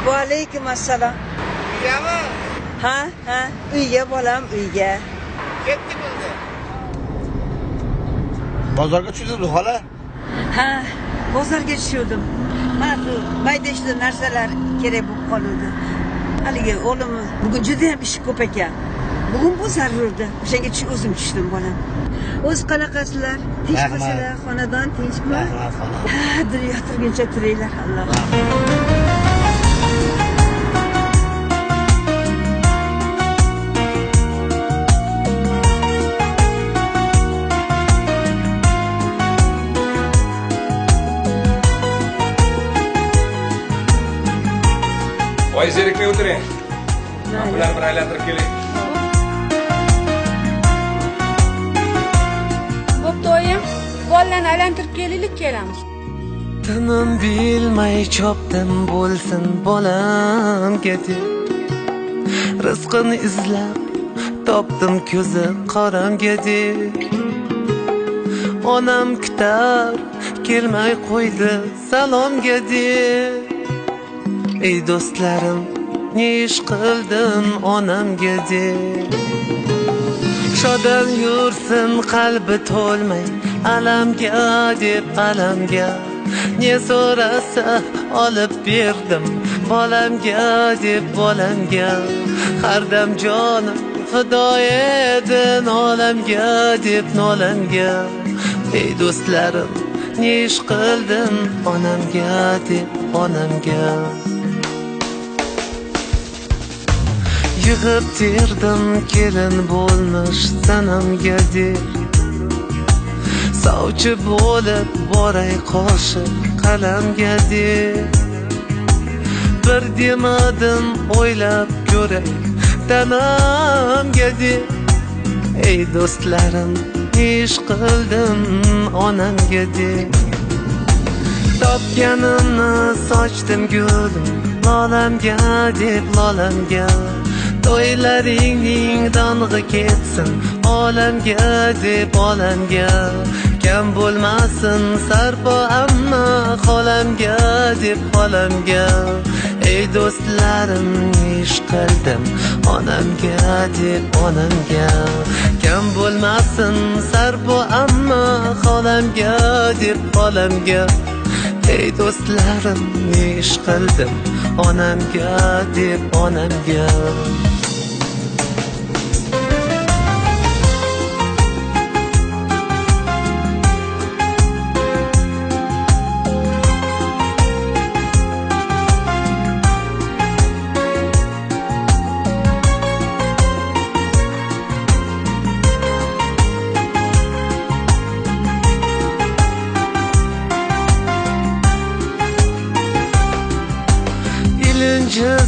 Va alaykum assalom. Uyami? Ha, uyga bolam, uyga. Ketdi bo'ldi. Bozorga tushdingiz xola? Ha, bozorga tushdim. Mana shu mayda narsalar kerak bo'lib qoldi. Haligi o'g'lim bugun juda ham ishi ko'p ekan. Bugun bu zarurda. O'shanga o'zim tushdim bolam. O'z qanaqasizlar? Tinchmisizlar? Xonadon tinchmi? Ha, dunyo turguncha turinglar, Alloh. Voy zerikmay o'tiring. Men bilan bir aylantirib keling. Bo'pti oyim, bolalarni aylantirib kelaylik, kelamiz. Tinim bilmay chopdim bo'lsin bolamga deb. Rizqini izlab topdim ko'zi qoramga deb. Onam kutar kelmay qo'ydi salomga deb. Ey do'stlarim, ne ish qildim onamga deb. Shodon yursin qalbi to'lmay alamga deb alamga. Ne so'rasa olib berdim bolamga deb bolamga. Har dam jonim fido edi nolamga deb nolamga. Ey do'stlarim, ne ish qildim onamga deb onamga. Yig'ib terdim kelin bo'lmish sanamga deb. Savchi bo'lib boray qo'shib qalamga deb. Bir demadim o'ylab ko'ray tanamga deb. Ey do'stlarim, ish qildim onamga deb. Topganimni sochdim gulim lolamga deb lolamga. To'ylaringning dong'i ketsin olamga deb olamga. Kam bo'lmasin sarpo amma xolamga deb xolamga. Ey do'stlarim, ish qildim onamga deb onamga. Kam bo'lmasin sarpo amma xolamga deb xolamga. Ey do'stlarim, ish qildim onamga deb onamga.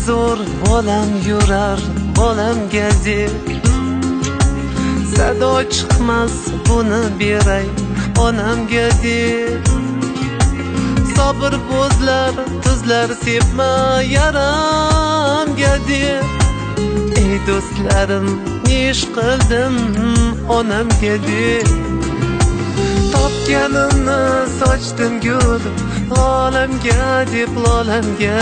Zo'r bolam yurar bolamga deb. Sado chiqmas buni beray onamga deb. Sabr bo'zlar tuzlar sepma yaramga deb. Ey do'stlarim, ish qildim onamga deb. Topganimni sochdim gulim lolamga deb lolamga.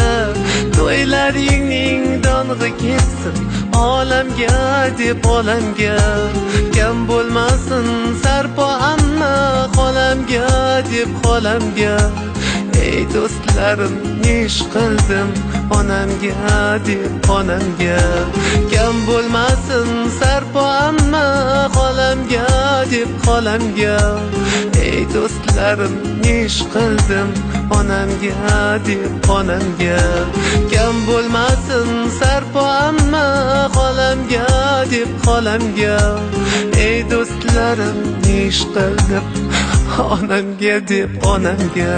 To'ylaringning dong'i ketsin olamga deb olamga. Kam bo'lmasin sarpo amma xolamga deb xolamga. Ey do'stlarim, ish qildim onamga deb onamga. Kam bo'lmasin sarpo amma xolamga deb xolamga. Ey do'stlarim, ish qildim onamga deb onamga. Kam bo'lmasin sarpo amma xolamga deb xolamga. Ey do'stlarim, ish qildim onamga deb onamga.